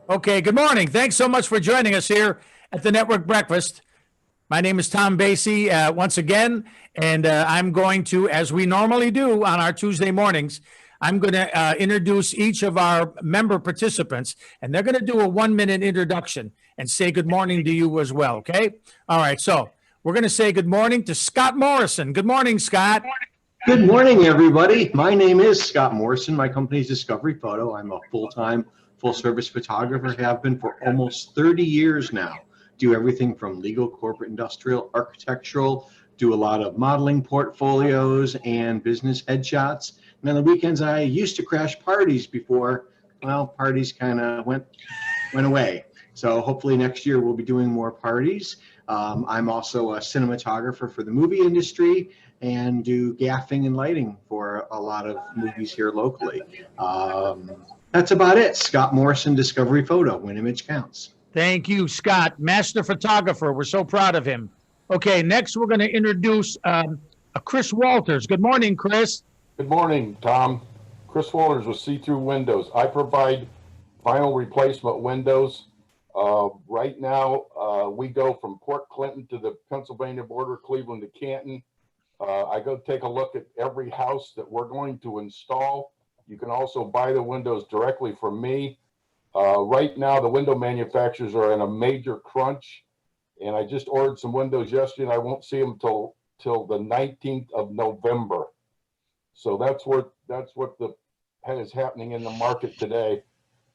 Okay, good morning. Thanks so much for joining us here at the Network Breakfast. My name is Tom Basie once again, and I'm going to, as we normally do on our Tuesday mornings, I'm going to introduce each of our member participants, and they're going to do a 1-minute introduction and say good morning to you as well, okay? All right, so we're going to say good morning to Scott Morrison. Good morning, Scott. Good morning, everybody. My name is Scott Morrison. My company is Discovery Photo. I'm a full-time, full-service photographer, have been for almost 30 years now. Do everything from legal, corporate, industrial, architectural, do a lot of modeling portfolios and business headshots. And on the weekends, I used to crash parties before, well, parties kind of went away. So hopefully next year we'll be doing more parties. I'm also a cinematographer for the movie industry and do gaffing and lighting for a lot of movies here locally. That's about it. Scott Morrison, Discovery Photo, when image counts. Thank you, Scott. Master photographer. We're so proud of him. Okay, next we're going to introduce Chris Walters. Good morning, Chris. Good morning, Tom. Chris Walters with See-Through Windows. I provide vinyl replacement windows. Right now, we go from Port Clinton to the Pennsylvania border, Cleveland to Canton. I go take a look at every house that we're going to install. You can also buy the windows directly from me. Right now, the window manufacturers are in a major crunch, and I just ordered some windows yesterday, and I won't see them till the 19th of November. So that's what is happening in the market today.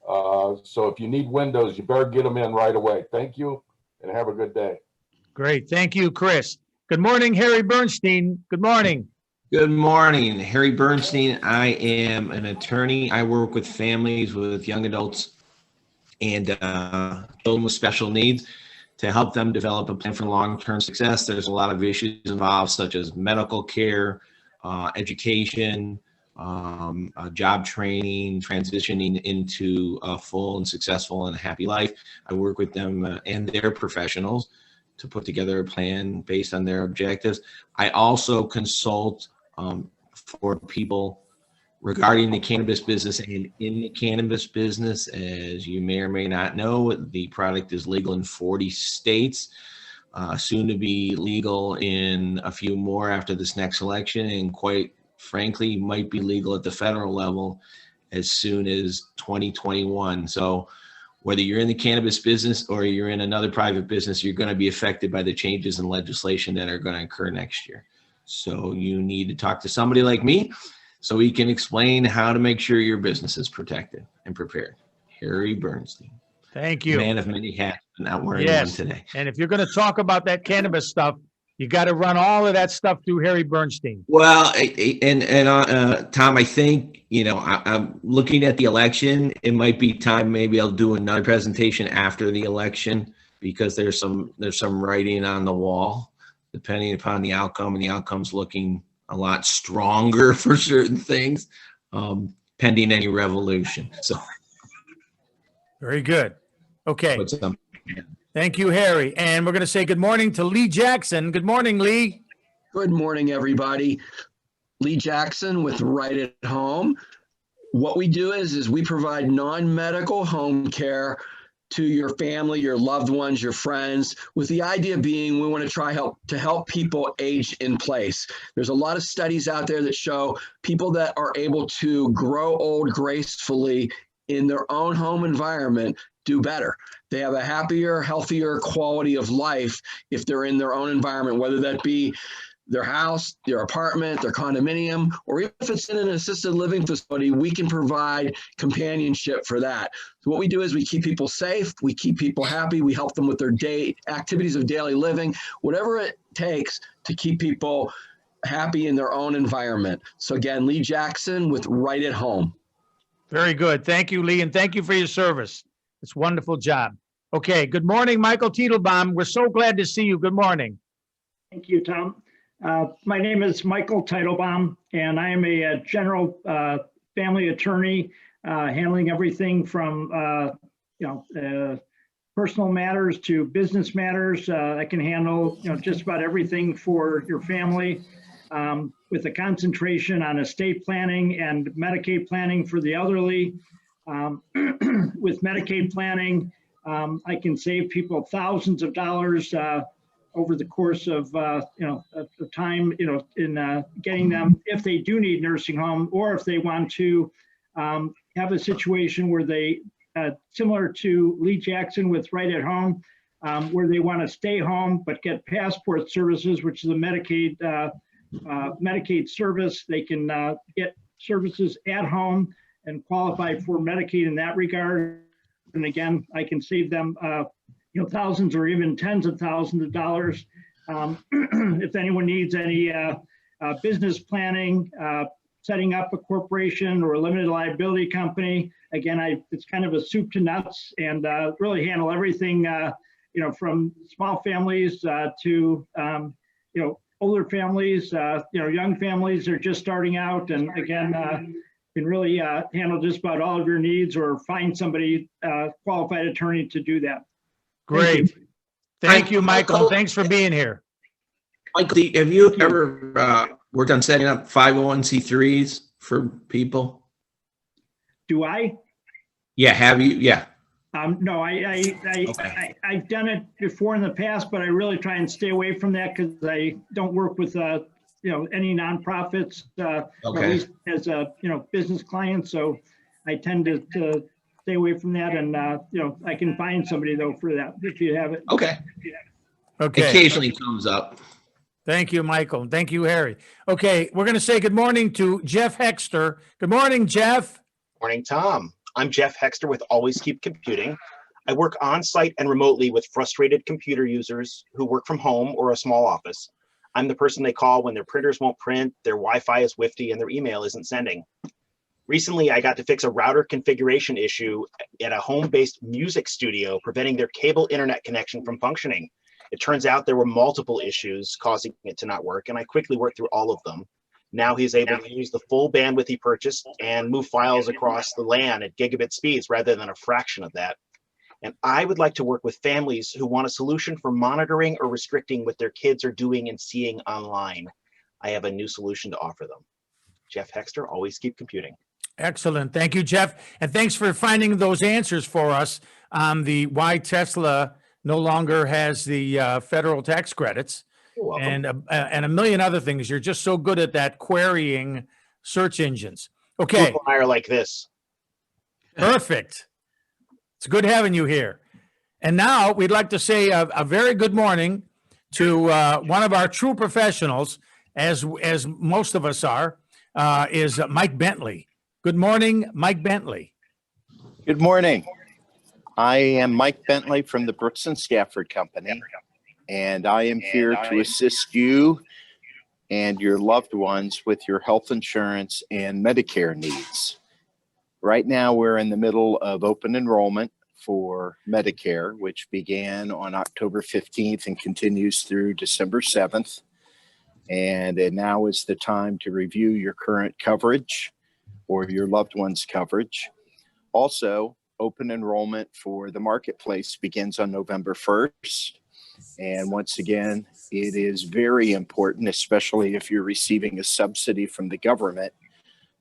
So if you need windows, you better get them in right away. Thank you, and have a good day. Great. Thank you, Chris. Good morning, Harry Bernstein. Good morning. Good morning, Harry Bernstein. I am an attorney. I work with families with young adults and children with special needs to help them develop a plan for long-term success. There's a lot of issues involved, such as medical care, education, job training, transitioning into a full and successful and happy life. I work with them and their professionals to put together a plan based on their objectives. I also consult for people regarding the cannabis business, and in the cannabis business, as you may or may not know, the product is legal in 40 states, soon to be legal in a few more after this next election, and quite frankly, might be legal at the federal level as soon as 2021. So whether you're in the cannabis business or you're in another private business, you're going to be affected by the changes in legislation that are going to occur next year. So you need to talk to somebody like me so we can explain how to make sure your business is protected and prepared. Harry Bernstein. Thank you. Man of many hats, but not wearing one today. And if you're going to talk about that cannabis stuff, you got to run all of that stuff through Harry Bernstein. Well, Tom, I think, I'm looking at the election. It might be time. Maybe I'll do another presentation after the election because there's some writing on the wall, depending upon the outcome, and the outcome's looking a lot stronger for certain things, pending any revolution. So, very good. Okay. Thank you, Harry. And we're going to say good morning to Lee Jackson. Good morning, Lee. Good morning, everybody. Lee Jackson with Right at Home. What we do is we provide non-medical home care to your family, your loved ones, your friends, with the idea being we want to help people age in place. There's a lot of studies out there that show people that are able to grow old gracefully in their own home environment do better. They have a happier, healthier quality of life if they're in their own environment, whether that be their house, their apartment, their condominium, or if it's in an assisted living facility, we can provide companionship for that. So what we do is we keep people safe, we keep people happy, we help them with their activities of daily living, whatever it takes to keep people happy in their own environment. So again, Lee Jackson with Right at Home. Very good. Thank you, Lee, and thank you for your service. It's a wonderful job. Okay, good morning, Michael Teitelbaum. We're so glad to see you. Good morning. Thank you, Tom. My name is Michael Teitelbaum, and I am a general family attorney handling everything from personal matters to business matters. I can handle just about everything for your family, with a concentration on estate planning and Medicaid planning for the elderly. With Medicaid planning, I can save people thousands of dollars over the course of of time, in getting them, if they do need nursing home, or if they want to have a situation where they, similar to Lee Jackson with Right at Home, where they want to stay home but get passport services, which is a Medicaid service. They can get services at home and qualify for Medicaid in that regard. And again, I can save them thousands or even tens of thousands of dollars. If anyone needs any business planning, setting up a corporation or a limited liability company, again, it's kind of a soup to nuts, and really handle everything, from small families to older families, young families are just starting out, and again, can really handle just about all of your needs, or find somebody, qualified attorney to do that. Great. Thank you, Michael. Thanks for being here. Michael, have you ever worked on setting up 501c3s for people? Do I? Yeah, have you? Yeah. No, I've done it before in the past, but I really try and stay away from that because I don't work with any nonprofits, or at least as a business client. So I tend to stay away from that, and I can find somebody though for that if you have it. Okay. Okay. Occasionally comes up. Thank you, Michael. Thank you, Harry. Okay, we're going to say good morning to Jeff Hexter. Good morning, Jeff. Morning, Tom. I'm Jeff Hexter with Always Keep Computing. I work on-site and remotely with frustrated computer users who work from home or a small office. I'm the person they call when their printers won't print, their Wi-Fi is whiffy, and their email isn't sending. Recently, I got to fix a router configuration issue at a home-based music studio, preventing their cable internet connection from functioning. It turns out there were multiple issues causing it to not work, and I quickly worked through all of them. Now he's able to use the full bandwidth he purchased and move files across the LAN at gigabit speeds rather than a fraction of that. And I would like to work with families who want a solution for monitoring or restricting what their kids are doing and seeing online. I have a new solution to offer them. Jeff Hexter, Always Keep Computing. Excellent. Thank you, Jeff. And thanks for finding those answers for us on the why Tesla no longer has the federal tax credits. You're welcome. And a million other things. You're just so good at that querying search engines. Okay. Google and I are like this. Perfect. It's good having you here. And now we'd like to say a very good morning to one of our true professionals, as most of us are, is Mike Bentley. Good morning, Mike Bentley. Good morning. I am Mike Bentley from the Brooks and Stafford Company, and I am here to assist you and your loved ones with your health insurance and Medicare needs. Right now, we're in the middle of open enrollment for Medicare, which began on October 15th and continues through December 7th. And now is the time to review your current coverage or your loved one's coverage. Also, open enrollment for the marketplace begins on November 1st. And once again, it is very important, especially if you're receiving a subsidy from the government,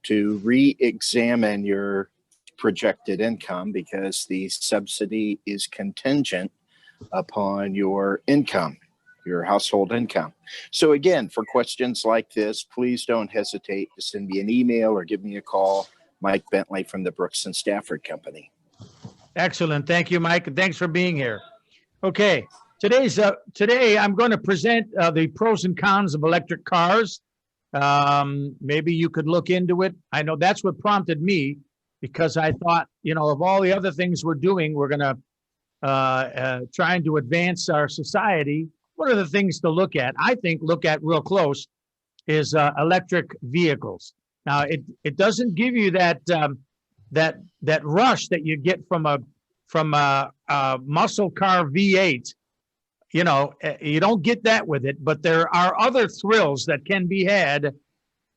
to re-examine your projected income, because the subsidy is contingent upon your income, your household income. So again, for questions like this, please don't hesitate to send me an email or give me a call. Mike Bentley from the Brooks and Stafford Company. Excellent. Thank you, Mike. And thanks for being here. Okay. Today I'm going to present the pros and cons of electric cars. Maybe you could look into it. I know that's what prompted me, because I thought, of all the other things we're doing, we're going to trying to advance our society. What are the things to look at? I think look at real close is electric vehicles. Now, it doesn't give you that that rush that you get from a muscle car V8. You don't get that with it, but there are other thrills that can be had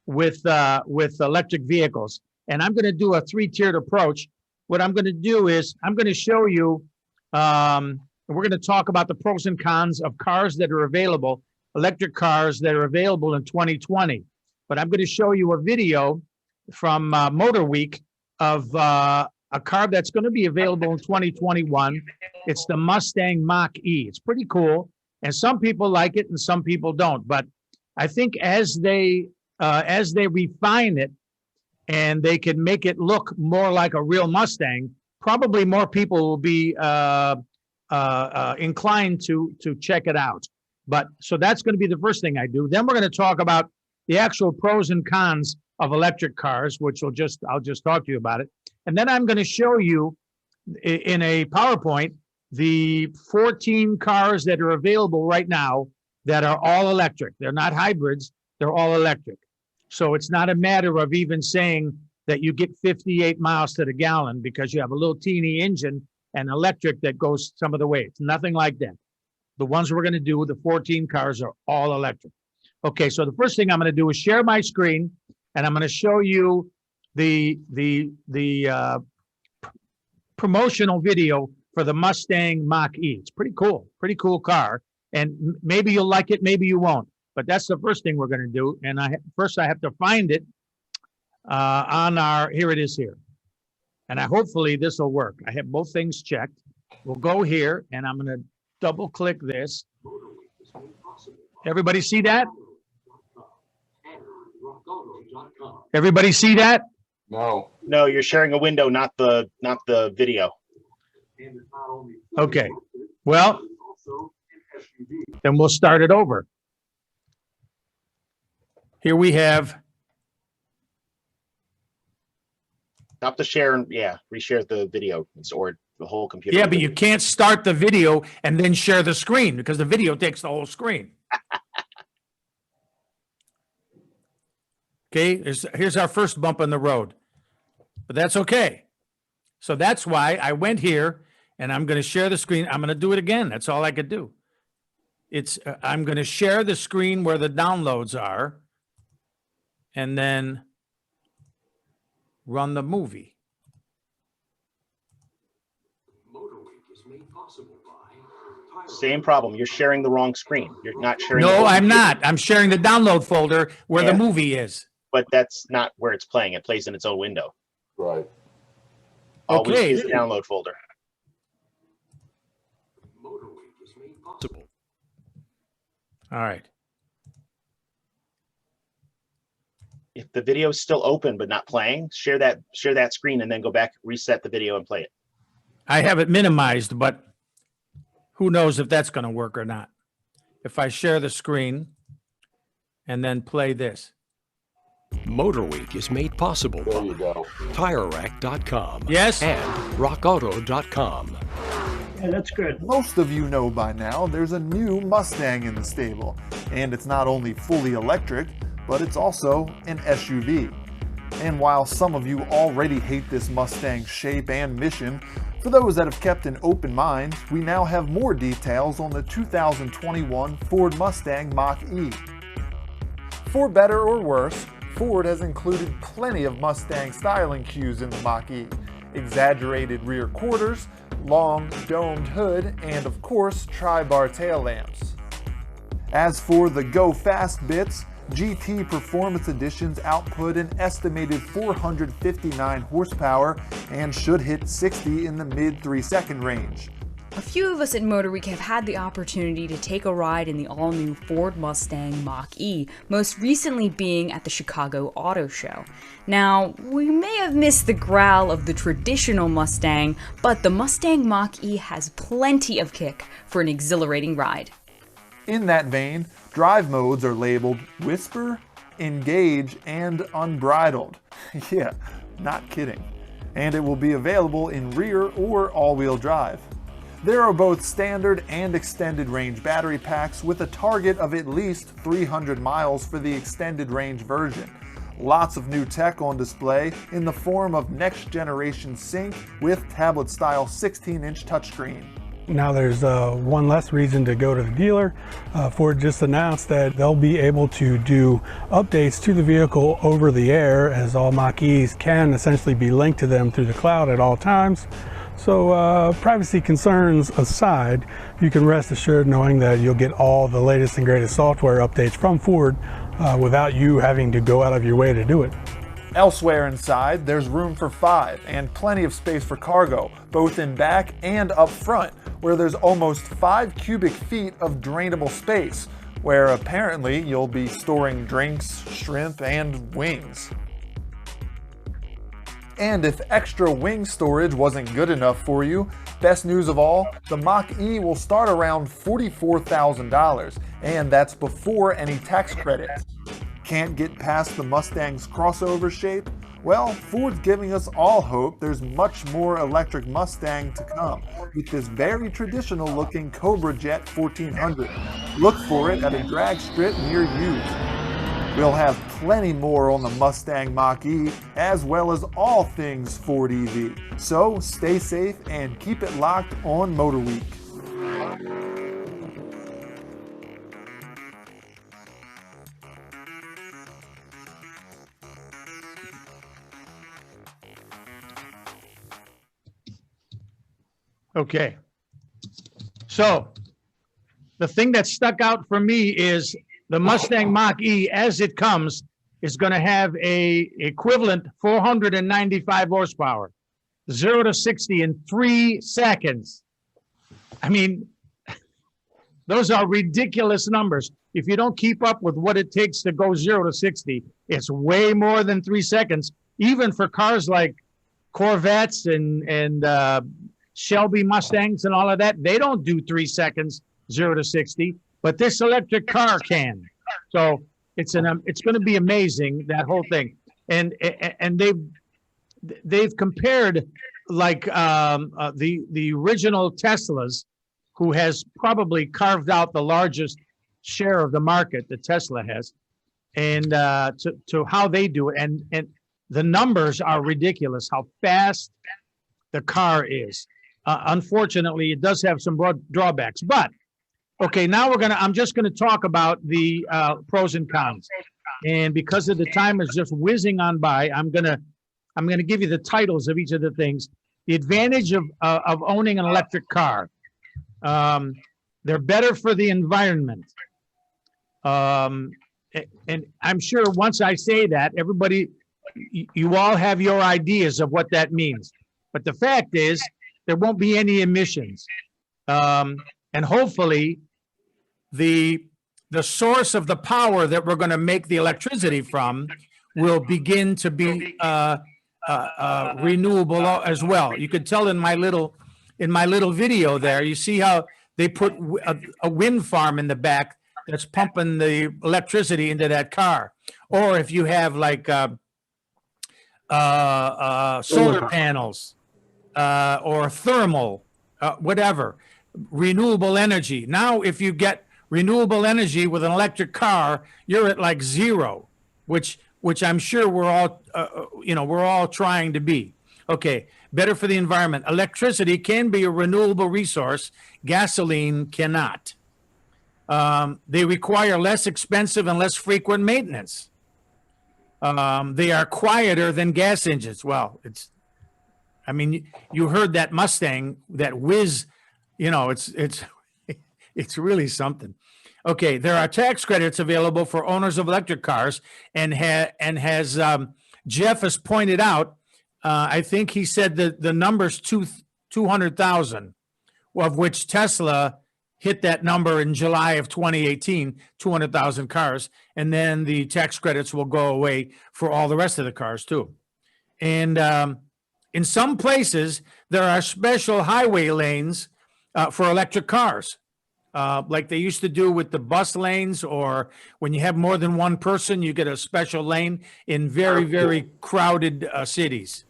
with electric vehicles. And I'm going to do a three-tiered approach. What I'm going to do is I'm going to show you, we're going to talk about the pros and cons of cars that are available, electric cars that are available in 2020. But I'm going to show you a video from Motor Week of a car that's going to be available in 2021. It's the Mustang Mach-E. It's pretty cool, and some people like it and some people don't. But I think as they refine it and they can make it look more like a real Mustang, probably more people will be inclined to check it out. But so that's going to be the first thing I do. Then we're going to talk about the actual pros and cons of electric cars, which I'll just talk to you about it. And then I'm going to show you in a PowerPoint the 14 cars that are available right now that are all electric. They're not hybrids, they're all electric. So it's not a matter of even saying that you get 58 miles to the gallon because you have a little teeny engine and electric that goes some of the way. It's nothing like that. The ones we're going to do, the 14 cars, are all electric. Okay, so the first thing I'm going to do is share my screen, and I'm going to show you the promotional video for the Mustang Mach-E. It's pretty cool car, and maybe you'll like it, maybe you won't. But that's the first thing we're going to do, and first I have to find it on our. Here it is here, and hopefully this will work. I have both things checked. We'll go here, and I'm going to double click this. Everybody see that? Everybody see that? No. No, you're sharing a window, not the video. Okay. Well, then we'll start it over. Here we have. Stop the share and reshare the video or the whole computer. Yeah, but you can't start the video and then share the screen because the video takes the whole screen. Okay, here's our first bump in the road, but that's okay. So that's why I went here and I'm going to share the screen. I'm going to do it again. That's all I could do. I'm going to share the screen where the downloads are and then run the movie. Same problem. You're sharing the wrong screen. You're not sharing. No, I'm not. I'm sharing the download folder where the movie is. But that's not where it's playing. It plays in its own window. Right. Always Okay. use the download folder. All right. If the video is still open but not playing, share that screen and then go back, reset the video and play it. I have it minimized, but who knows if that's going to work or not. If I share the screen and then play this. Motor Week is made possible There by you go. TireRack.com Yes? and RockAuto.com. Yeah, that's good. Most of you know by now there's a new Mustang in the stable, and it's not only fully electric, but it's also an SUV. And while some of you already hate this Mustang's shape and mission, for those that have kept an open mind, we now have more details on the 2021 Ford Mustang Mach-E. For better or worse, Ford has included plenty of Mustang styling cues in the Mach-E. Exaggerated rear quarters, long domed hood, and of course tri-bar tail lamps. As for the Go Fast bits, GT Performance Editions output an estimated 459 horsepower and should hit 60 in the mid 3-second range. A few of us at Motor Week have had the opportunity to take a ride in the all-new Ford Mustang Mach-E, most recently being at the Chicago Auto Show. Now, we may have missed the growl of the traditional Mustang, but the Mustang Mach-E has plenty of kick for an exhilarating ride. In that vein, drive modes are labeled Whisper, Engage, and Unbridled. Yeah, not kidding. And it will be available in rear or all-wheel drive. There are both standard and extended range battery packs with a target of at least 300 miles for the extended range version. Lots of new tech on display in the form of next generation sync with tablet-style 16-inch touchscreen. Now there's one less reason to go to the dealer. Ford just announced that they'll be able to do updates to the vehicle over the air, as all Mach-E's can essentially be linked to them through the cloud at all times. So privacy concerns aside, you can rest assured knowing that you'll get all the latest and greatest software updates from Ford without you having to go out of your way to do it. Elsewhere inside, there's room for 5 and plenty of space for cargo, both in back and up front, where there's almost 5 cubic feet of drainable space, where apparently you'll be storing drinks, shrimp, and wings. And if extra wing storage wasn't good enough for you, best news of all, the Mach-E will start around $44,000, and that's before any tax credits. Can't get past the Mustang's crossover shape? Well, Ford's giving us all hope there's much more electric Mustang to come, with this very traditional looking Cobra Jet 1400. Look for it at a drag strip near you. We'll have plenty more on the Mustang Mach-E, as well as all things Ford EV. So stay safe and keep it locked on Motor Week. Okay. So the thing that stuck out for me is the Mustang Mach-E, as it comes, is going to have a equivalent 495 horsepower, 0 to 60 in 3 seconds. I mean, those are ridiculous numbers. If you don't keep up with what it takes to go 0 to 60, it's way more than 3 seconds. Even for cars like Corvettes and Shelby Mustangs and all of that, they don't do 3 seconds 0 to 60. But this electric car can. So it's going to be amazing, that whole thing. And they've compared like the original Teslas, who has probably carved out the largest share of the market that Tesla has, and to how they do it. And the numbers are ridiculous, how fast the car is. Unfortunately, it does have some drawbacks, but okay, now I'm just gonna talk about the pros and cons. And because of the time is just whizzing on by, I'm gonna give you the titles of each of the things. The advantage of owning an electric car. They're better for the environment. And I'm sure once I say that, everybody, you all have your ideas of what that means. But the fact is, there won't be any emissions. And hopefully, the source of the power that we're going to make the electricity from will begin to be renewable as well. You could tell in my little video there, you see how they put a wind farm in the back that's pumping the electricity into that car. Or if you have like solar panels or thermal, whatever, renewable energy. Now, if you get renewable energy with an electric car, you're at like 0, which I'm sure we're all trying to be. Okay, better for the environment. Electricity can be a renewable resource. Gasoline cannot. They require less expensive and less frequent maintenance. They are quieter than gas engines. Well, you heard that Mustang, that whiz, it's really something. Okay, there are tax credits available for owners of electric cars, and has Jeff has pointed out, I think he said the number's 200,000, of which Tesla hit that number in July of 2018, 200,000 cars, and then the tax credits will go away for all the rest of the cars too. And in some places, there are special highway lanes for electric cars, like they used to do with the bus lanes, or when you have more than one person, you get a special lane in very, very crowded cities,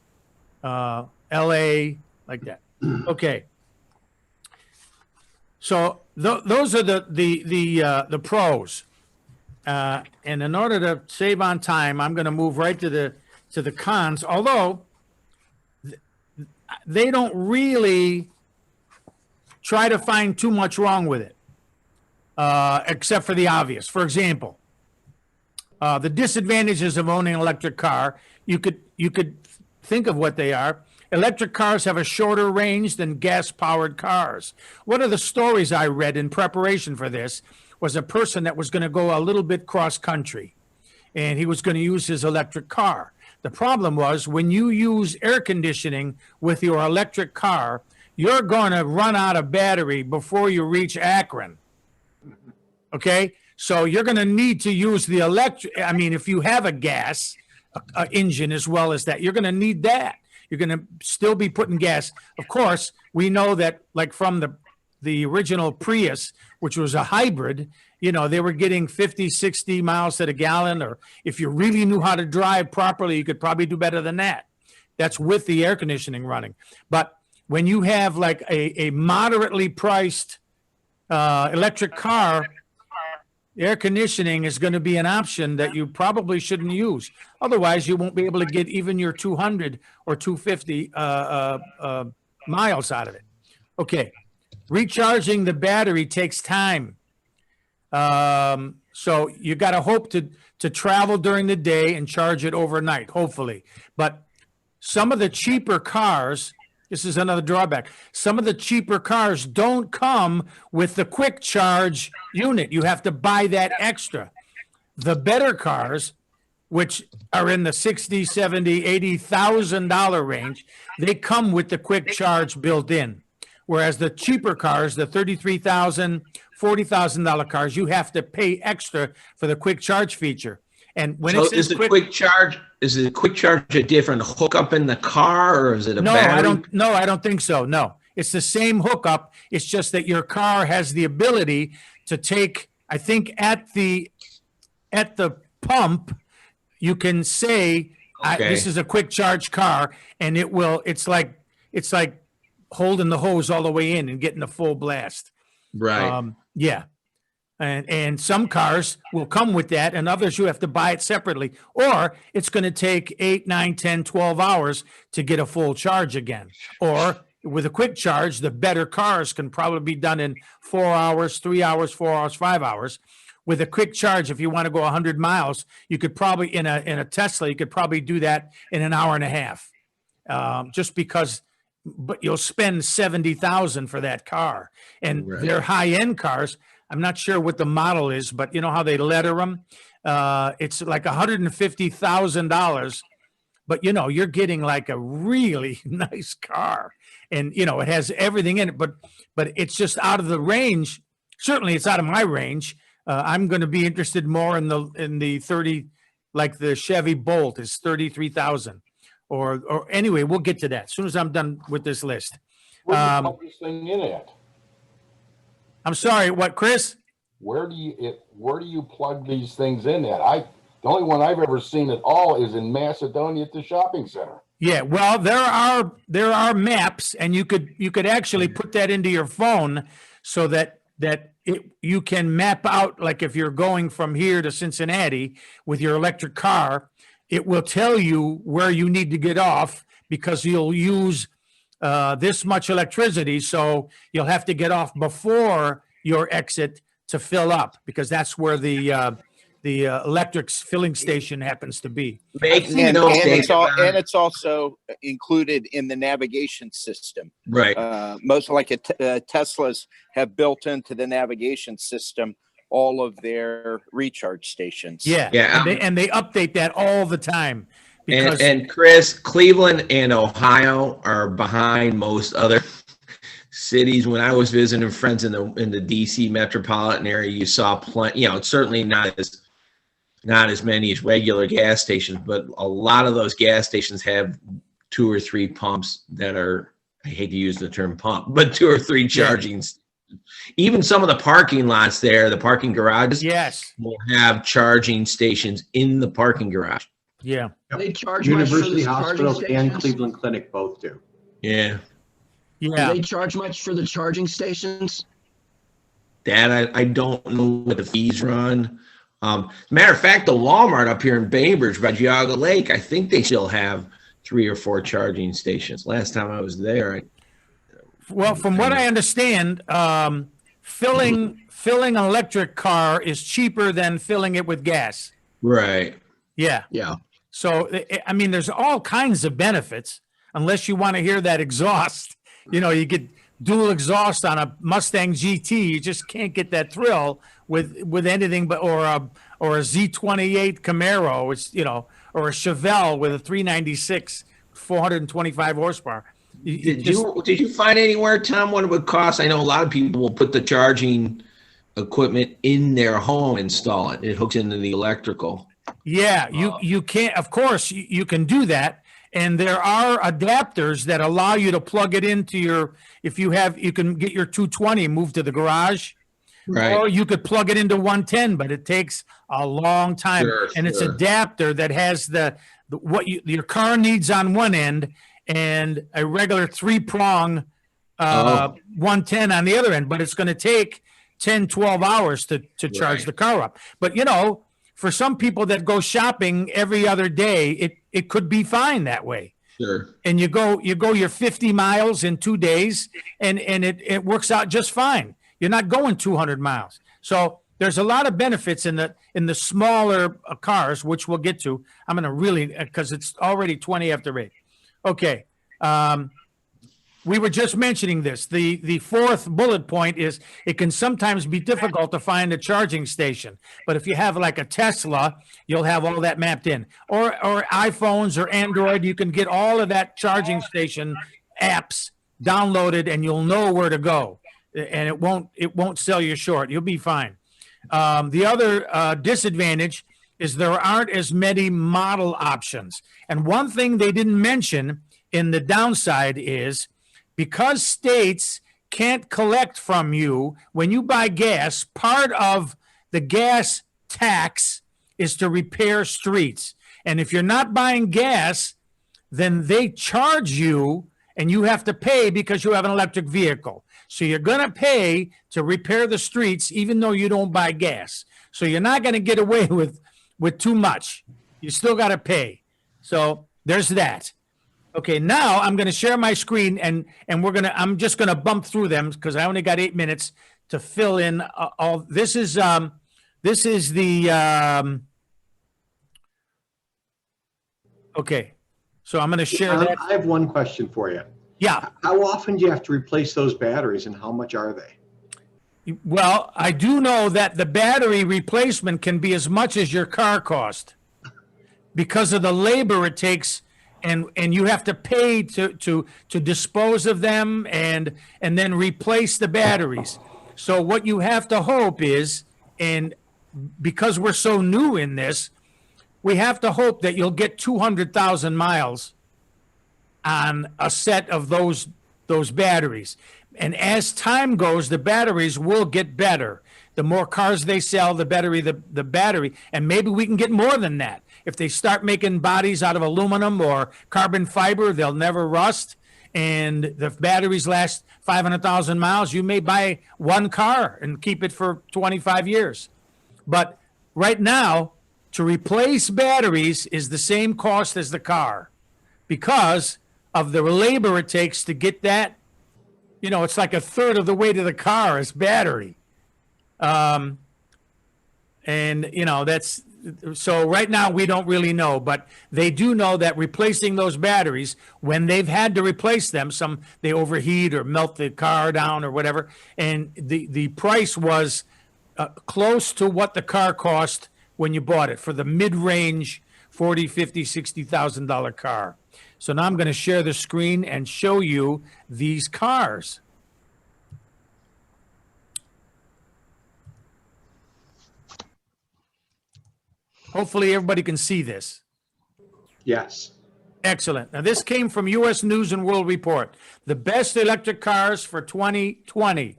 LA, like that. Okay. So those are the pros. And in order to save on time, I'm going to move right to the cons, although they don't really try to find too much wrong with it, except for the obvious. For example, the disadvantages of owning an electric car, you could think of what they are. Electric cars have a shorter range than gas-powered cars. One of the stories I read in preparation for this was a person that was going to go a little bit cross-country, and he was going to use his electric car. The problem was when you use air conditioning with your electric car, you're going to run out of battery before you reach Akron. Okay? So you're going to need to use the electric. I mean, if you have a gas engine as well as that, you're going to need that. You're going to still be putting gas. Of course, we know that like from the original Prius, which was a hybrid, you know, they were getting 50, 60 miles to the gallon, or if you really knew how to drive properly, you could probably do better than that. That's with the air conditioning running. But when you have like a moderately priced electric car, air conditioning is going to be an option that you probably shouldn't use. Otherwise, you won't be able to get even your 200 or 250 miles out of it. Okay. Recharging the battery takes time. So you got to hope to travel during the day and charge it overnight, hopefully. But some of the cheaper cars, this is another drawback. Some of the cheaper cars don't come with the quick charge unit. You have to buy that extra. The better cars, which are in the 60, 70, $80,000 range, they come with the quick charge built in. Whereas the cheaper cars, the $33,000, $40,000 cars, you have to pay extra for the quick charge feature. And when So it says is the quick charge a different hookup in the car, or is it a battery? I don't think so. No, it's the same hookup. It's just that your car has the ability to take, I think at the pump, you can say, this is a quick charge car, and it's like holding the hose all the way in and getting a full blast. Right. Yeah. And some cars will come with that, and others you have to buy it separately, or it's going to take 8, 9, 10, 12 hours to get a full charge again. Or with a quick charge, the better cars can probably be done in 4 hours, 3 hours, 4 hours, 5 hours. With a quick charge, if you want to go 100 miles, you could probably, in a Tesla, you could probably do that in an hour and a half. Just because, but you'll spend $70,000 for that car. And they're high-end cars. I'm not sure what the model is, but you know how they letter them? It's like $150,000, but you know, you're getting like a really nice car, and you know, it has everything in it, but it's just out of the range. Certainly it's out of my range. I'm going to be interested more in the 30, like the Chevy Bolt is 33,000 or anyway, we'll get to that as soon as I'm done with this list. Where do you plug this thing in at? I'm sorry, what, Chris? Where do you plug these things in at? The only one I've ever seen at all is in Macedonia at the shopping center. Yeah, well, there are maps, and you could actually put that into your phone so that you can map out, like if you're going from here to Cincinnati with your electric car, it will tell you where you need to get off because you'll use this much electricity, so you'll have to get off before your exit to fill up, because that's where the electric filling station happens to be. And it's also included in the navigation system. Right. Most like Teslas have built into the navigation system all of their recharge stations. Yeah. And they update that all the time. And Chris, Cleveland and Ohio are behind most other cities. When I was visiting friends in the DC metropolitan area, you saw plenty. You know, it's certainly not as many as regular gas stations, but a lot of those gas stations have 2 or 3 pumps that are, I hate to use the term pump, but 2 or 3 charging. Even some of the parking lots there, the parking garages, will have charging stations in the parking garage. Yeah. They charge University much for the Hospitals charging and stations? Cleveland Clinic both do. Yeah. Do they charge much for the charging stations? That I don't know what the fees run. Matter of fact, the Walmart up here in Bainbridge by Geauga Lake, I think they still have 3 or 4 charging stations. Last time I was there. Well, from what I understand, filling an electric car is cheaper than filling it with gas. Right. Yeah. Yeah. So, I mean, there's all kinds of benefits, unless you want to hear that exhaust. You know, you get dual exhaust on a Mustang GT. You just can't get that thrill with anything but or a Z28 Camaro. It's, you know, or a Chevelle with a 396, 425 horsepower. Did you find anywhere, Tom, what it would cost? I know a lot of people will put the charging equipment in their home, install it. It hooks into the electrical. Yeah, you can't, of course, you can do that. And there are adapters that allow you to plug it into your, if you have, you can get your 220 and move to the garage. Right. Or you could plug it into 110, but it takes a long time. Sure, and it's sure. adapter that has the what your car needs on one end and a regular 3-prong 110 on the other end. But it's going to take 10, 12 hours to charge Right. the car up. But, you know, for some people that go shopping every other day, it could be fine that way. Sure. And you go your 50 miles in 2 days, and it works out just fine. You're not going 200 miles. So there's a lot of benefits in the smaller cars, which we'll get to. I'm going to really, because it's already 20 after 8. Okay. We were just mentioning this. The fourth bullet point is it can sometimes be difficult to find a charging station. But if you have like a Tesla, you'll have all that mapped in. Or iPhones or Android, you can get all of that charging station apps downloaded, and you'll know where to go. And it won't sell you short. You'll be fine. The other disadvantage is there aren't as many model options. And one thing they didn't mention in the downside is because states can't collect from you when you buy gas, part of the gas tax is to repair streets. And if you're not buying gas, then they charge you and you have to pay because you have an electric vehicle. So you're going to pay to repair the streets even though you don't buy gas. So you're not going to get away with too much. You still got to pay. So there's that. Okay, now I'm going to share my screen and I'm just going to bump through them because I only got 8 minutes to fill in all. This is the okay. So I'm going to share that. I have one question for you. Yeah. How often do you have to replace those batteries, and how much are they? Well, I do know that the battery replacement can be as much as your car cost because of the labor it takes, and you have to pay to dispose of them and then replace the batteries. So what you have to hope is, and because we're so new in this, we have to hope that you'll get 200,000 miles on a set of those batteries. And as time goes, the batteries will get better. The more cars they sell, the better the battery. And maybe we can get more than that. If they start making bodies out of aluminum or carbon fiber, they'll never rust. And the batteries last 500,000 miles. You may buy one car and keep it for 25 years. But right now, to replace batteries is the same cost as the car because of the labor it takes to get that. You know, it's like a third of the weight of the car is battery. And, you know, that's so right now we don't really know, but they do know that replacing those batteries, when they've had to replace them, they overheat or melt the car down or whatever. And the price was close to what the car cost when you bought it for the mid-range $40,000, $50,000, $60,000 car. So now I'm going to share the screen and show you these cars. Hopefully everybody can see this. Yes. Excellent. Now this came from U.S. News and World Report. The best electric cars for 2020.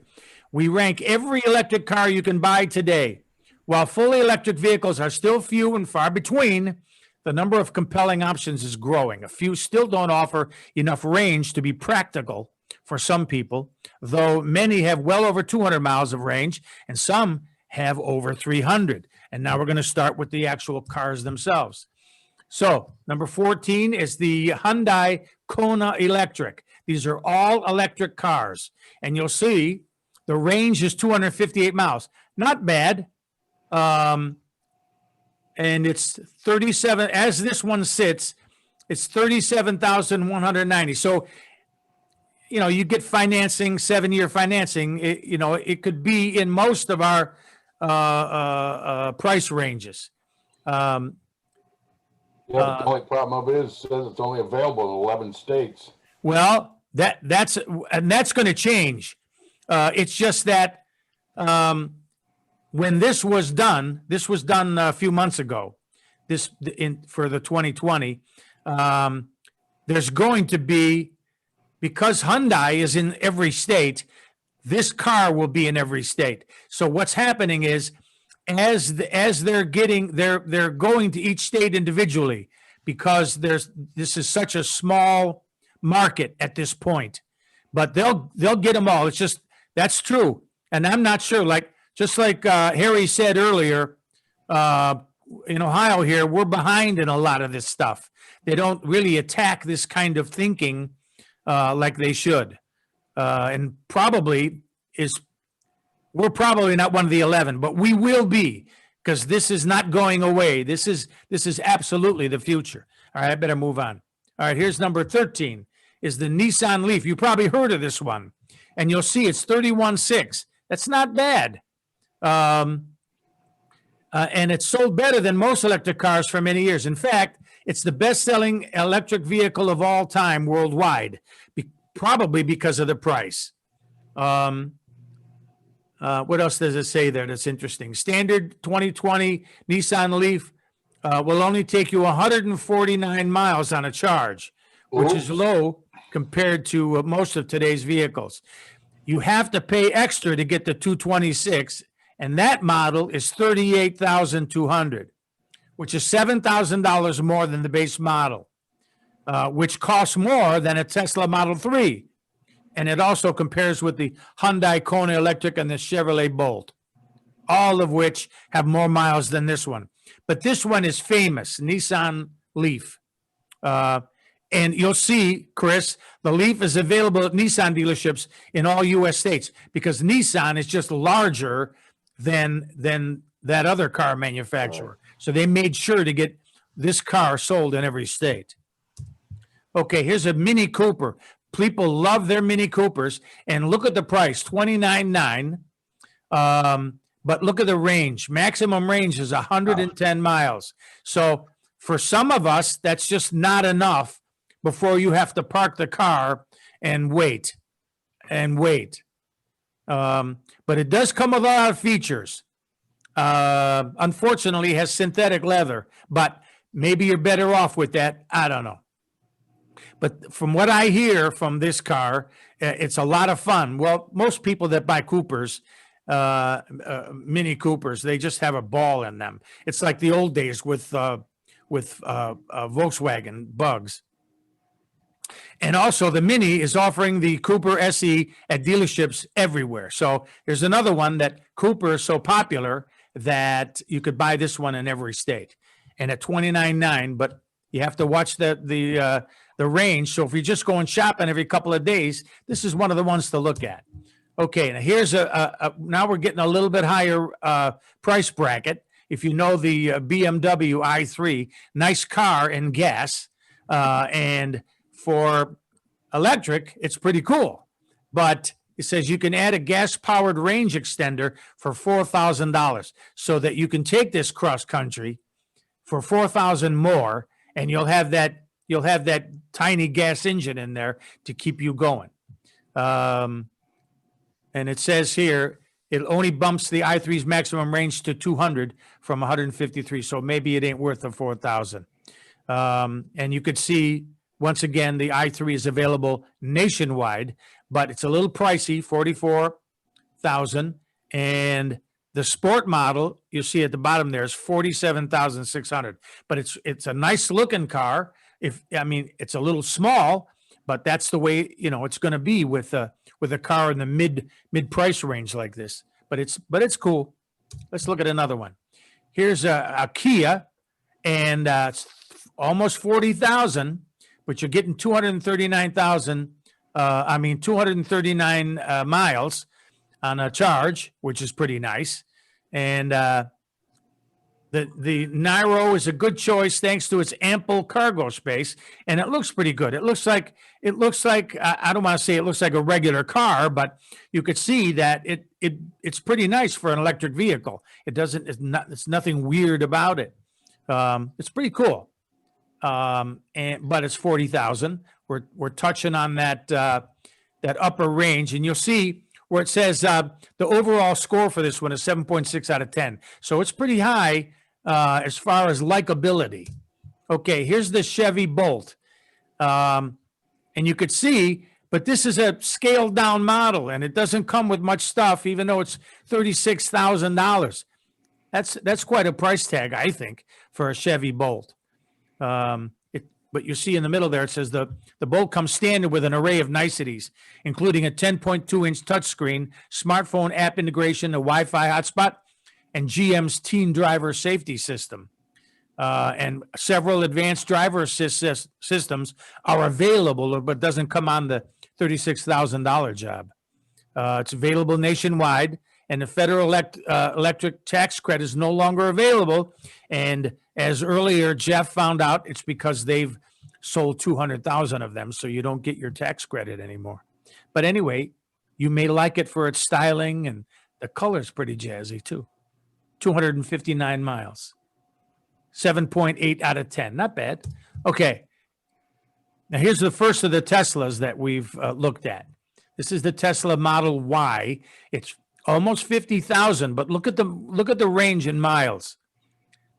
We rank every electric car you can buy today. While fully electric vehicles are still few and far between, the number of compelling options is growing. A few still don't offer enough range to be practical for some people, though many have well over 200 miles of range, and some have over 300. And now we're going to start with the actual cars themselves. So, number 14 is the Hyundai Kona Electric. These are all electric cars. And you'll see the range is 258 miles. Not bad. And it's 37, as this one sits, it's 37,190. So, you know, you get financing, 7-year financing, it could be in most of our price ranges. Yeah, but the only problem of it is, it says it's only available in 11 states. Well, that's going to change. It's just that when this was done a few months ago. For the 2020, there's going to be, because Hyundai is in every state, this car will be in every state. So what's happening is, as they're going to each state individually, because this is such a small market at this point, but they'll get them all. It's just, that's true. And I'm not sure, just like Harry said earlier, in Ohio here, we're behind in a lot of this stuff. They don't really attack this kind of thinking like they should. And we're probably not one of the 11, but we will be, because this is not going away. This is absolutely the future. All right, I better move on. All right, here's number 13 is the Nissan Leaf. You probably heard of this one, and you'll see it's 31.6. That's not bad. And it's sold better than most electric cars for many years. In fact, it's the best-selling electric vehicle of all time worldwide, probably because of the price. What else does it say there that's interesting? Standard 2020 Nissan Leaf will only take you 149 miles on a charge, which is low compared to most of today's vehicles. You have to pay extra to get the 226, and that model is $38,200, which is $7,000 more than the base model, which costs more than a Tesla Model 3. And it also compares with the Hyundai Kona Electric and the Chevrolet Bolt, all of which have more miles than this one. But this one is famous, Nissan Leaf. And you'll see, Chris, the Leaf is available at Nissan dealerships in all U.S. states, because Nissan is just larger than that other car manufacturer. So they made sure to get this car sold in every state. Okay, here's a Mini Cooper. People love their Mini Coopers, and look at the price, $29,900. But look at the range. Maximum range is 110 miles. So for some of us, that's just not enough before you have to park the car and wait. But it does come with a lot of features. Unfortunately, it has synthetic leather, but maybe you're better off with that. I don't know. But from what I hear from this car, it's a lot of fun. Well, most people that buy Coopers, Mini Coopers, they just have a ball in them. It's like the old days with Volkswagen Bugs. And also the Mini is offering the Cooper SE at dealerships everywhere. So there's another one that Cooper is so popular that you could buy this one in every state. And at $29,900, but you have to watch the range. So if you're just going shopping every couple of days, this is one of the ones to look at. Okay, now here's now we're getting a little bit higher price bracket. If you know the BMW i3, nice car and gas, and for electric, it's pretty cool. But it says you can add a gas-powered range extender for $4,000, so that you can take this cross country for $4,000 more, and you'll have that tiny gas engine in there to keep you going. And it says here it only bumps the i3's maximum range to 200 from 153, so maybe it ain't worth the $4,000. And you could see, once again, the i3 is available nationwide, but it's a little pricey, $44,000. And the sport model, you see at the bottom there, is $47,600. But it's a nice looking car. It's a little small, but that's the way it's going to be with a car in the mid price range like this. But it's cool. Let's look at another one. Here's a Kia, and it's almost $40,000. But you're getting 239 miles on a charge, which is pretty nice. And the Niro is a good choice thanks to its ample cargo space, and it looks pretty good. It looks like I don't want to say it looks like a regular car, but you could see that it's pretty nice for an electric vehicle. It's nothing weird about it. It's pretty cool. but it's 40,000. We're touching on that that upper range, and you'll see where it says the overall score for this one is 7.6 out of 10. So it's pretty high as far as likability. Okay, here's the Chevy Bolt. And you could see, but this is a scaled down model and it doesn't come with much stuff, even though it's $36,000. That's quite a price tag, I think, for a Chevy Bolt. But you see in the middle there, it says the Bolt comes standard with an array of niceties, including a 10.2-inch touchscreen, smartphone app integration, a Wi-Fi hotspot, and GM's teen driver safety system. And several advanced driver assist systems are available, but doesn't come on the $36,000 job. It's available nationwide, and the federal electric tax credit is no longer available. And as earlier Jeff found out, it's because they've sold 200,000 of them, so you don't get your tax credit anymore. But anyway, you may like it for its styling, and the color's pretty jazzy too. 259 miles. 7.8 out of 10. Not bad. Okay. Now here's the first of the Teslas that we've looked at. This is the Tesla Model Y. It's almost 50,000, but look at the range in miles.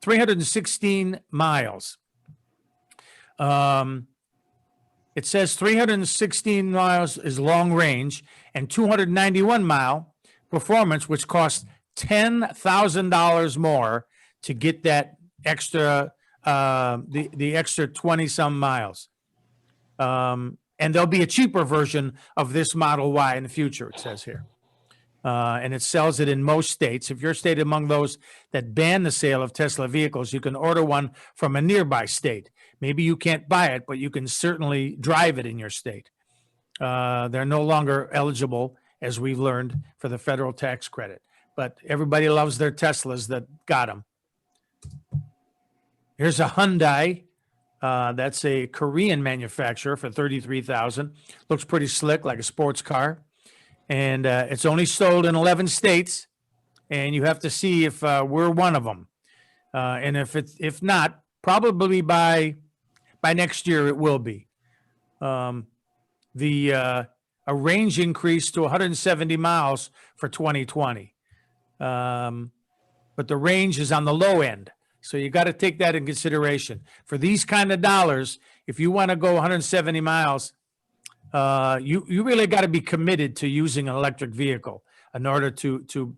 316 miles. It says 316 miles is long range and 291 mile performance, which costs $10,000 more to get that extra the extra 20 some miles. And there'll be a cheaper version of this Model Y in the future, it says here. And it sells it in most states. If your state among those that ban the sale of Tesla vehicles, you can order one from a nearby state. Maybe you can't buy it, but you can certainly drive it in your state. They're no longer eligible, as we've learned, for the federal tax credit. But everybody loves their Teslas that got them. Here's a Hyundai. That's a Korean manufacturer for $33,000. Looks pretty slick, like a sports car. And it's only sold in 11 states. And you have to see if we're one of them. And if not, probably by next year it will be. A range increase to 170 miles for 2020. But the range is on the low end. So you got to take that in consideration. For these kind of dollars, if you want to go 170 miles, you really got to be committed to using an electric vehicle in order to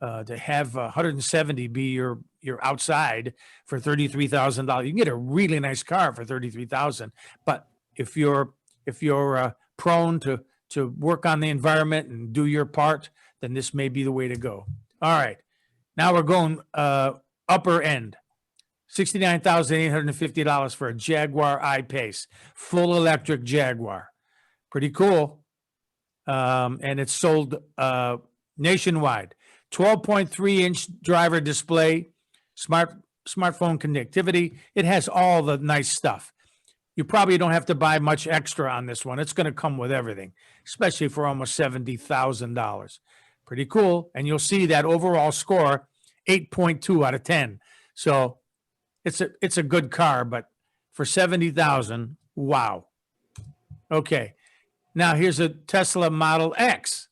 have 170 be your outside for $33,000. You can get a really nice car for $33,000, but if you're prone to work on the environment and do your part, then this may be the way to go. All right. Now we're going upper end, $69,850 for a Jaguar I-Pace, full electric Jaguar. Pretty cool. And it's sold nationwide. 12.3-inch driver display, smartphone connectivity. It has all the nice stuff. You probably don't have to buy much extra on this one. It's going to come with everything, especially for almost $70,000. Pretty cool. And you'll see that overall score, 8.2 out of 10. So it's a good car, but for 70,000, wow. Okay. Now here's a Tesla Model X.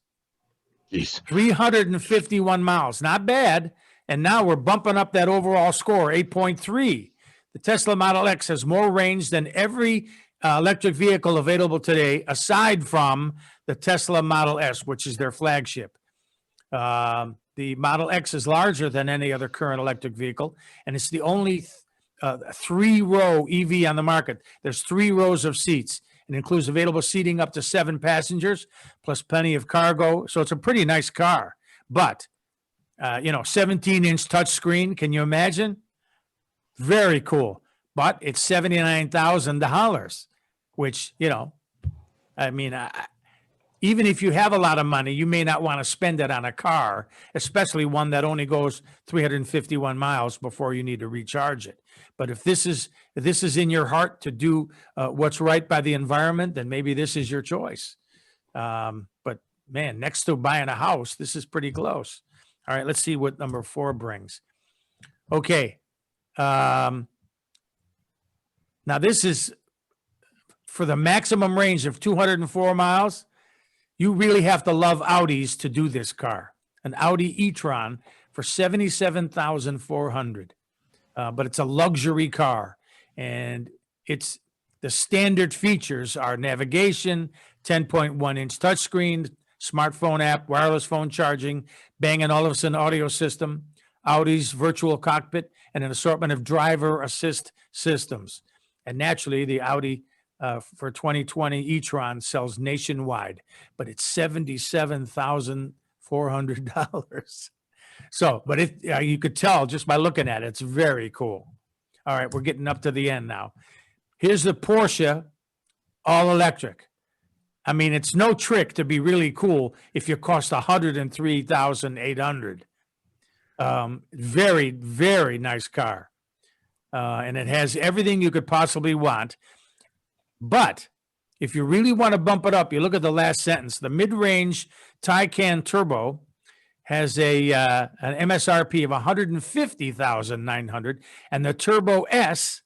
Jeez. 351 miles. Not bad. And now we're bumping up that overall score, 8.3. The Tesla Model X has more range than every electric vehicle available today, aside from the Tesla Model S, which is their flagship. The Model X is larger than any other current electric vehicle, and it's the only three-row EV on the market. There's 3 rows of seats. It includes available seating up to 7 passengers, plus plenty of cargo. So it's a pretty nice car. But, 17-inch touchscreen, can you imagine? Very cool. But it's $79,000, which, even if you have a lot of money, you may not want to spend it on a car, especially one that only goes 351 miles before you need to recharge it. But if this is in your heart to do what's right by the environment, then maybe this is your choice. But man, next to buying a house, this is pretty close. All right, let's see what number 4 brings. Okay. Now, this is for the maximum range of 204 miles. You really have to love Audis to do this car. An Audi e-tron for $77,400. But it's a luxury car, and it's the standard features are navigation, 10.1-inch touchscreen, smartphone app, wireless phone charging, Bang & Olufsen audio system, Audi's virtual cockpit, and an assortment of driver assist systems. And naturally, the Audi for 2020 e-tron sells nationwide, but it's $77,400. So, but you could tell just by looking at it, it's very cool. All right, we're getting up to the end now. Here's the Porsche all electric. I mean, it's no trick to be really cool if you cost $103,800. Very, very nice car. And it has everything you could possibly want. But if you really want to bump it up, you look at the last sentence. The mid-range Taycan Turbo has an MSRP of $150,900, and the Turbo S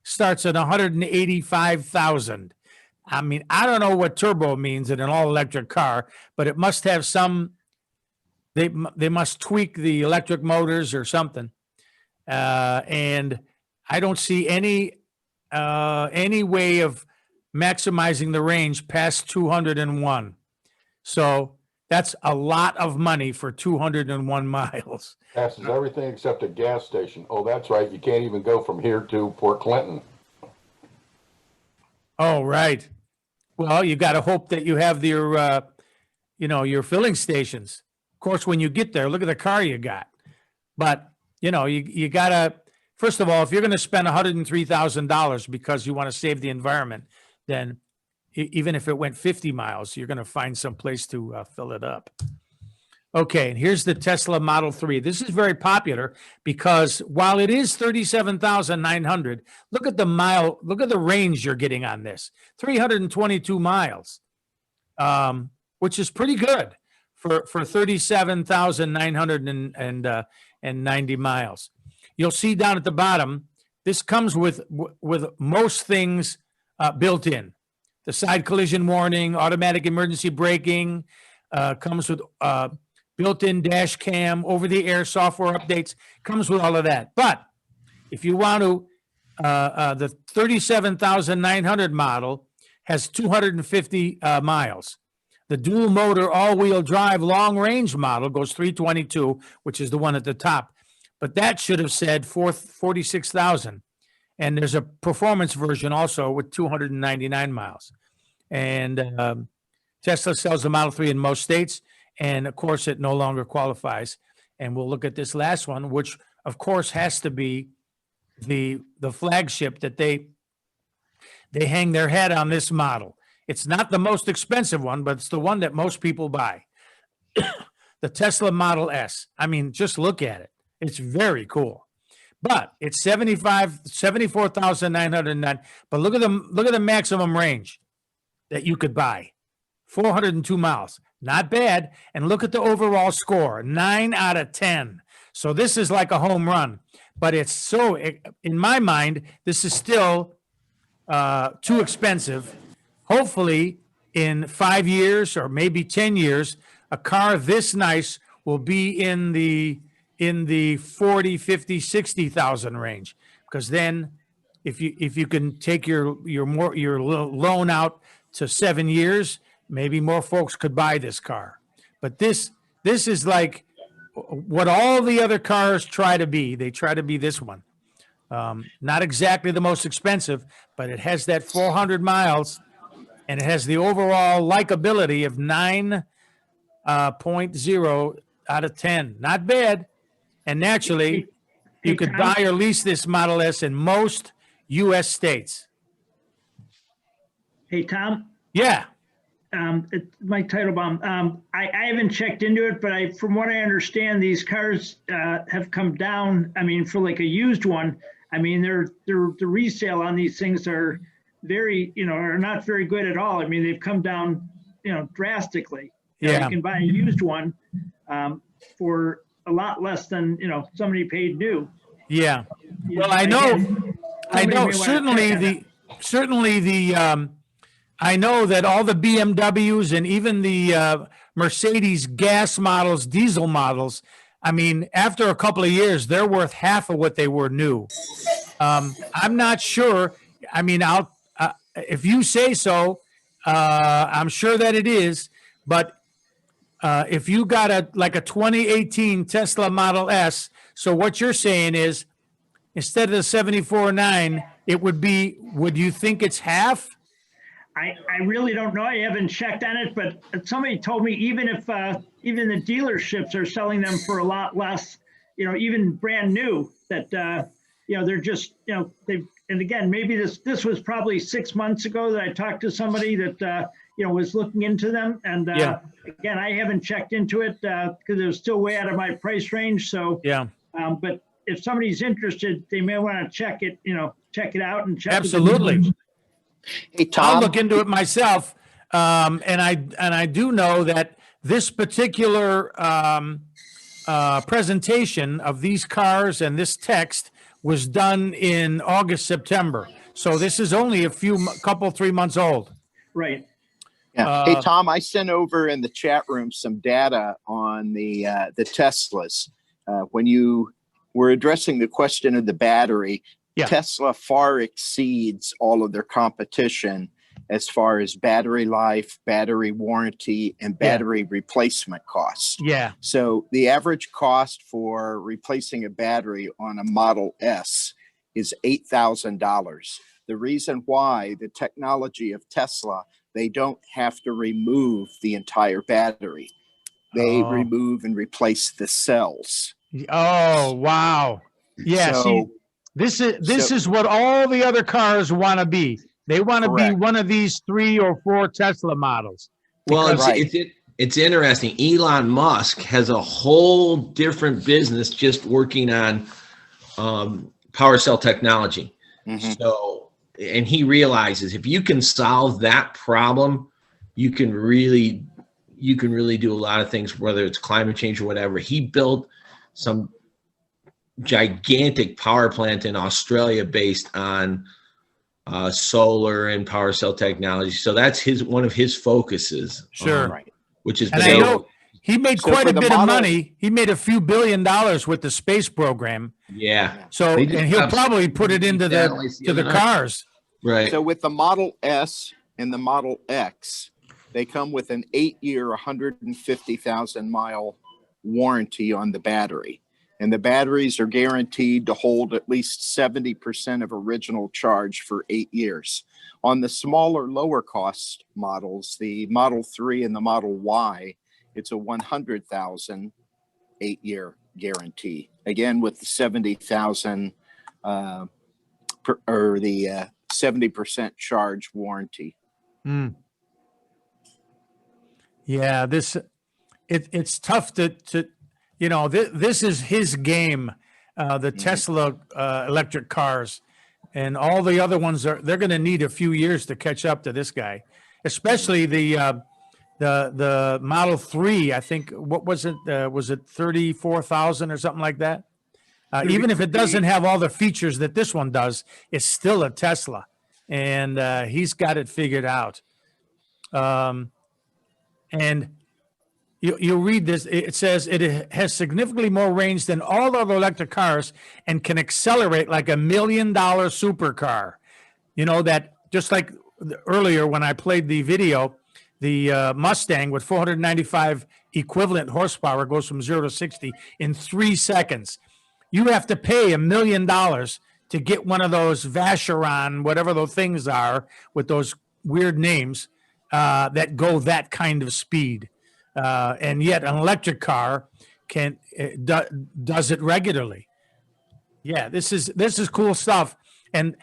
starts at $185,000. I mean, I don't know what turbo means in an all-electric car, but it must have some. They must tweak the electric motors or something, and I don't see any way of maximizing the range past 201. So that's a lot of money for 201 miles. Passes everything except a gas station. Oh, that's right. You can't even go from here to Port Clinton. Oh, right. Well, you got to hope that you have your, your filling stations. Of course, when you get there, look at the car you got. But, you got to, first of all, if you're going to spend $103,000 because you want to save the environment, then even if it went 50 miles, you're going to find some place to fill it up. Okay, and here's the Tesla Model 3. This is very popular because while it is $37,900, look at the range you're getting on this. 322 miles, which is pretty good for 37,990 miles. You'll see down at the bottom, this comes with most things built in. The side collision warning, automatic emergency braking, comes with built-in dash cam, over-the-air software updates, comes with all of that. But if you want to, the 37,900 model has 250 miles. The dual motor all-wheel drive long-range model goes 322, which is the one at the top. But that should have said 46,000. And there's a performance version also with 299 miles. And Tesla sells the Model 3 in most states. And of course, it no longer qualifies. And we'll look at this last one, which of course has to be the flagship that they hang their head on this model. It's not the most expensive one, but it's the one that most people buy. The Tesla Model S. I mean, just look at it. It's very cool. But it's 74,909. But look at the maximum range that you could buy. 402 miles. Not bad. And look at the overall score, 9 out of 10. So this is like a home run. But it's in my mind, this is still too expensive. Hopefully, in 5 years or maybe 10 years, a car this nice will be in the 40, 50, 60,000 range. Because then, if you can take your loan out to 7 years, maybe more folks could buy this car. But this is like what all the other cars try to be. They try to be this one. Not exactly the most expensive, but it has that 400 miles, and it has the overall likability of 9.0 out of 10. Not bad. And naturally, you could buy or lease this Model S in most U.S. states. Hey, Tom. Yeah. It's Mike Teitelbaum. I haven't checked into it, but from what I understand, these cars have come down. I mean, for like a used one, I mean, the resale on these things are are not very good at all. I mean, they've come down, drastically. Yeah. You can buy a used one for a lot less than, somebody paid new. Yeah. Well, I know certainly the I know that all the BMWs and even the Mercedes gas models, diesel models, I mean, after a couple of years, they're worth half of what they were new. I'm not sure. I mean, if you say so, I'm sure that it is. But if you got a 2018 Tesla Model S, so what you're saying is instead of the 74.9, it would be. Would you think it's half? I really don't know. I haven't checked on it, but somebody told me even if even the dealerships are selling them for a lot less, even brand new, that they're just they. And again, maybe this was probably 6 months ago that I talked to somebody that was looking into them, and again, I haven't checked into it because it was still way out of my price range. So but if somebody's interested, they may want to check it out and check. Absolutely. Hey, Tom. I'll look into it myself, and I do know that this particular presentation of these cars and this text was done in August, September. So this is only a couple, 3 months old. Right. Yeah. Hey, Tom, I sent over in the chat room some data on the Teslas. When you were addressing the question of the battery, Tesla far exceeds all of their competition as far as battery life, battery warranty, and battery replacement costs. Yeah. So the average cost for replacing a battery on a Model S is $8,000. The reason why, the technology of Tesla, they don't have to remove the entire battery. They remove and replace the cells. Oh, wow. Yeah. So, this is what all the other cars want to be. They want to be one of these 3 or 4 Tesla models. Well, it's interesting. Elon Musk has a whole different business just working on power cell technology. Mm-hmm. So, and he realizes if you can solve that problem, you can really do a lot of things, whether it's climate change or whatever. He built some gigantic power plant in Australia based on solar and power cell technology. So that's one of his focuses. Sure. Which is, and I know he made quite a bit of money. He made a few $1 billion with the space program. Yeah. So, and he'll probably put it into the cars. Right. So with the Model S and the Model X, they come with an 8-year, 150,000 mile warranty on the battery. And the batteries are guaranteed to hold at least 70% of original charge for 8 years. On the smaller, lower cost models, the Model 3 and the Model Y, it's a 100,000 8-year guarantee. Again, with the 70,000 or the 70% charge warranty. Mm. Yeah, it's tough to this is his game, the Tesla electric cars, and all the other ones they're going to need a few years to catch up to this guy, especially the Model 3. I think what was it 34,000 or something like that. Even if it doesn't have all the features that this one does, it's still a Tesla, and he's got it figured out. And you read this, it says it has significantly more range than all other electric cars and can accelerate like $1 million supercar. You know, that just like earlier when I played the video, the Mustang with 495 equivalent horsepower goes from 0 to 60 in 3 seconds. You have to pay $1 million to get one of those Vacheron, whatever those things are with those weird names that go that kind of speed. And yet an electric car does it regularly. Yeah, this is cool stuff. And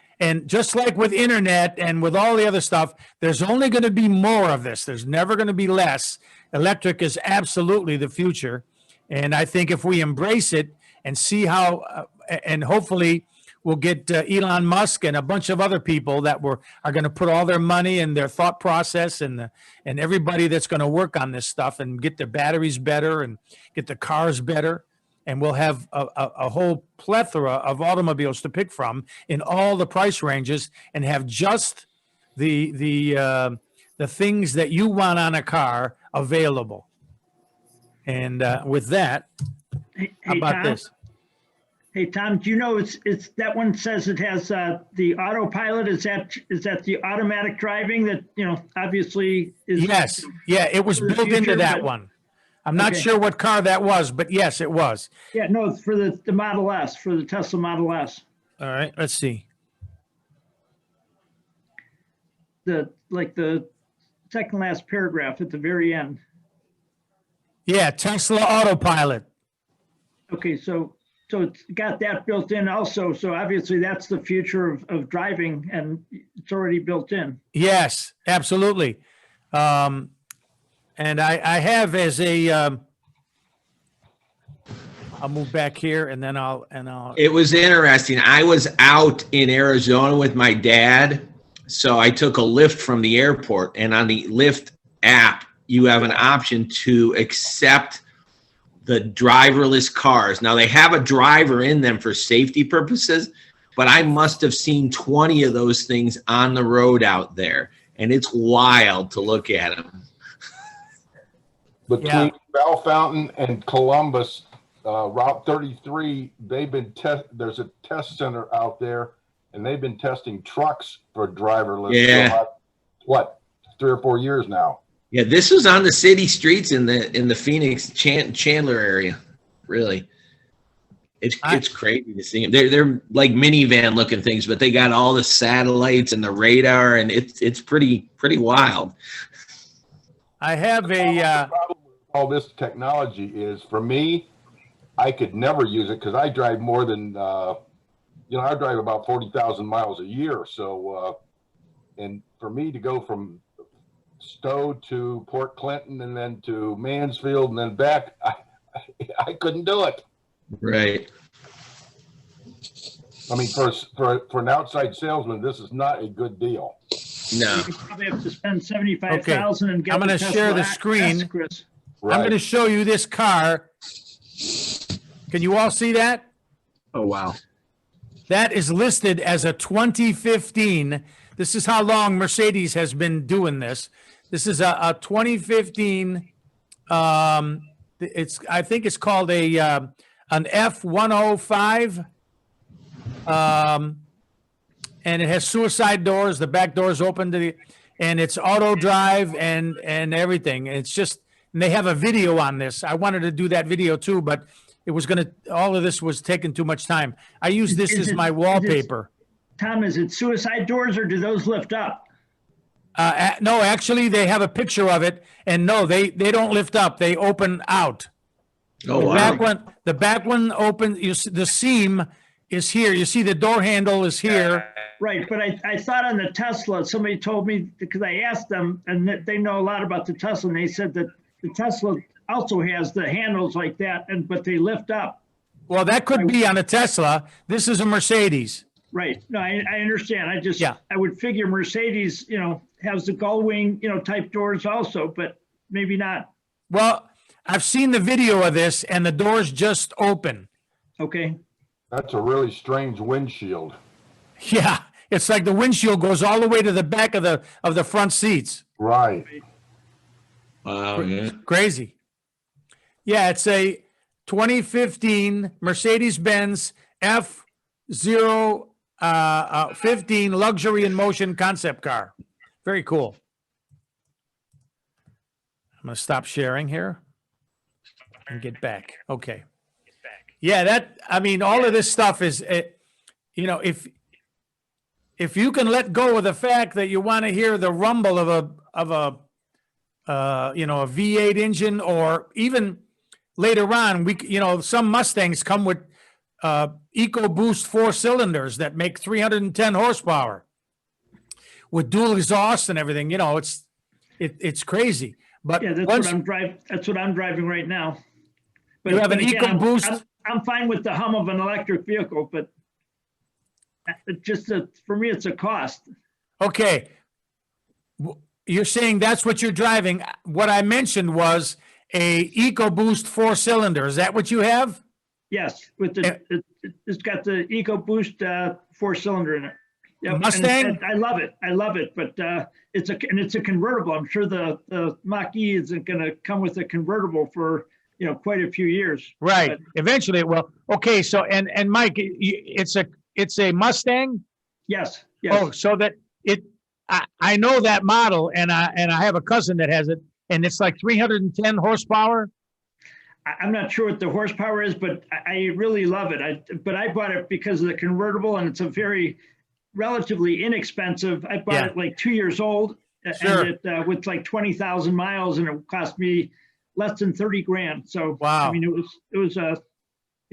just like with internet and with all the other stuff, there's only going to be more of this. There's never going to be less. Electric is absolutely the future. And I think if we embrace it and see how, and hopefully we'll get Elon Musk and a bunch of other people that are going to put all their money and their thought process and everybody that's going to work on this stuff and get the batteries better and get the cars better. and we'll have a whole plethora of automobiles to pick from in all the price ranges, and have just the things that you want on a car available. And with that, how about Tom? this? Hey, Tom, do you know it's that one says it has the autopilot? Is that the automatic driving that, obviously is? Yes. Yeah, it was for the built into future, that but- one. I'm not Okay. sure what car that was, but yes, it was. Yeah, no, it's for the Model S, for the Tesla Model S. All right, let's see. The second last paragraph at the very end. Yeah, Tesla autopilot. Okay, so it's got that built in also. So obviously that's the future of driving, and it's already built in. Yes, absolutely. And I have as a, I'll move back here and then I'll. It was interesting. I was out in Arizona with my dad, so I took a Lyft from the airport, and on the Lyft app, you have an option to accept the driverless cars. Now, they have a driver in them for safety purposes, but I must have seen 20 of those things on the road out there, and it's wild to look at them. Between Bell Fountain and Columbus, Route 33, there's a test center out there, and they've been testing trucks for driverless Yeah. for about, what, 3 or 4 years now. Yeah, this was on the city streets in the Phoenix Chandler area. Really, it's crazy to see them. They're like minivan looking things, but they got all the satellites and the radar, and it's pretty wild. I have The problem with all this technology is, for me, I could never use it because I drive more than I drive about 40,000 miles a year. So, and for me to go from Stowe to Port Clinton and then to Mansfield and then back, I couldn't do it. Right. I mean, for an outside salesman, this is not a good deal. No. You probably have to spend $75,000 and get. I'm going to Tesla share the S, screen. Chris. Right. I'm going to show you this car. Can you all see that? Oh, wow. That is listed as a 2015. This is how long Mercedes has been doing this. This is a 2015. I think it's called an F105. And it has suicide doors. The back doors open and it's auto drive and everything. It's just, and they have a video on this. I wanted to do that video too, but it was all of this was taking too much time. I use this as my wallpaper. Tom, is it suicide doors or do those lift up? No, actually, they have a picture of it, and no, they don't lift up. They open out. Oh, The back one opens. The seam is here. You see the door handle is here. Right, but I thought on the Tesla, somebody told me, because I asked them, and they know a lot about the Tesla, and they said that the Tesla also has the handles like that, but they lift up. Well, that could be on a Tesla. This is a Mercedes. Right. No, I understand. Yeah. I would figure Mercedes, has the gull wing, type doors also, but maybe not. Well, I've seen the video of this, and the doors just open. Okay. That's a really strange windshield. Yeah, it's like the windshield goes all the way to the back of the front seats. Right. Wow. Yeah. Crazy. Yeah, it's a 2015 Mercedes-Benz F015 luxury in motion concept car. Very cool. I'm going to stop sharing here and get back. Okay. Yeah, all of this stuff is, if you can let go of the fact that you want to hear the rumble of a V8 engine, or even later on, some Mustangs come with EcoBoost 4 cylinders that make 310 horsepower with dual exhaust and everything. It's crazy. But yeah, that's what I'm driving right now. But you have an again, EcoBoost. I'm fine with the hum of an electric vehicle, but for me, it's a cost. Okay. You're saying that's what you're driving. What I mentioned was a EcoBoost 4 cylinder. Is that what you have? Yes, with the it's got the EcoBoost 4-cylinder in it. Yep, and Mustang? I love it. I love it, but it's a convertible. I'm sure the Mach-E isn't going to come with a convertible for quite a few years. Right. But Eventually it will. Okay. So, and Mike, it's a Mustang. yes, yes. Oh, so that I know that model, and I have a cousin that has it, and it's like 310 horsepower. I'm not sure what the horsepower is, but I really love it. But I bought it because of the convertible, and it's a very relatively inexpensive. I bought it like 2 years old, Sure. and it with like 20,000 miles, and it cost me less than 30 grand. So Wow. I mean, it was a,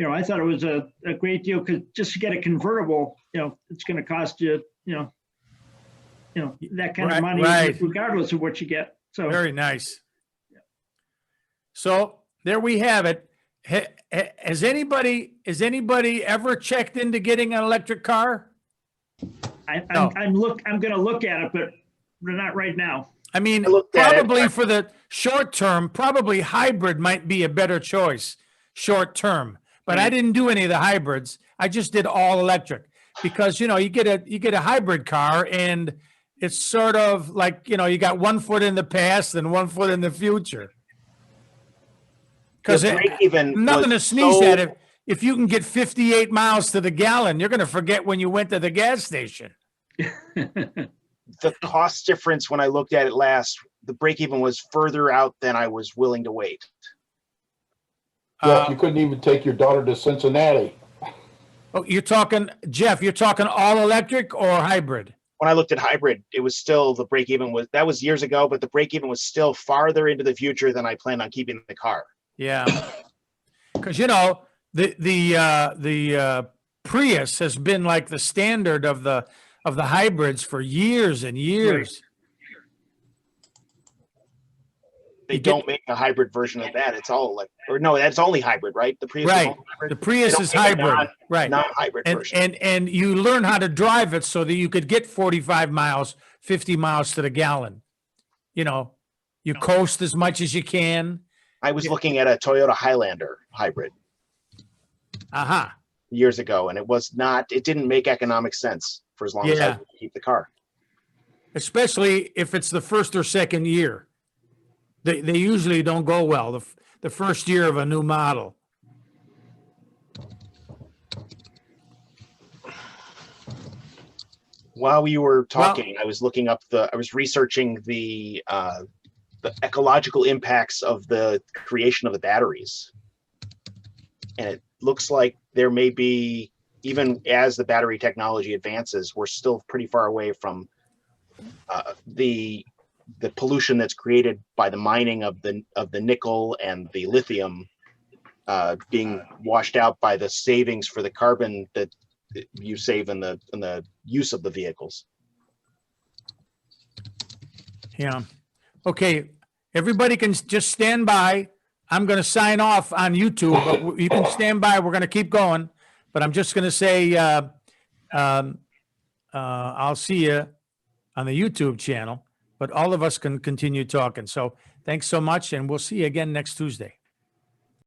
I thought it was a great deal, because just to get a convertible, it's going to cost you, that kind of money, right. regardless of what you get. So Very nice. So there we have it. Has anybody ever checked into getting an electric car? I'm No. going to look at it, but not right now. I mean, looked at it. probably for the short term, probably hybrid might be a better choice, short term. But I didn't do any of the hybrids. I just did all electric, because you get a hybrid car, and it's sort of like, you got 1 foot in the past and 1 foot in the future. Because nothing to sneeze at. If you can get 58 miles to the gallon, you're going to forget when you went to the gas station. The cost difference when I looked at it last, the break even was further out than I was willing to wait. Jeff, you couldn't even take your daughter to Cincinnati. Oh, Jeff, you're talking all electric or hybrid? When I looked at hybrid, it was still, the break even that was years ago, but the break even was still farther into the future than I planned on keeping the car. Yeah. Because, the Prius has been like the standard of the hybrids for years and years. They don't make a hybrid version of that. It's all that's only hybrid, right? The Prius Right. is only hybrid. The Prius is hybrid. Right. Non-hybrid version. And you learn how to drive it so that you could get 45 miles, 50 miles to the gallon. You coast as much as you can. I was looking at a Toyota Highlander hybrid years ago, and it didn't make economic sense for as long as I could keep the car. Especially if it's the first or second year. They usually don't go well the first year of a new model. While we were talking, I was looking up I was researching the ecological impacts of the creation of the batteries. And it looks like there may be, even as the battery technology advances, we're still pretty far away from the pollution that's created by the mining of the nickel and the lithium being washed out by the savings for the carbon that you save in the use of the vehicles. Yeah. Okay. Everybody can just stand by. I'm going to sign off on YouTube, but you can stand by. We're going to keep going. But I'm just going to say, I'll see you on the YouTube channel, but all of us can continue talking. So thanks so much, and we'll see you again next Tuesday.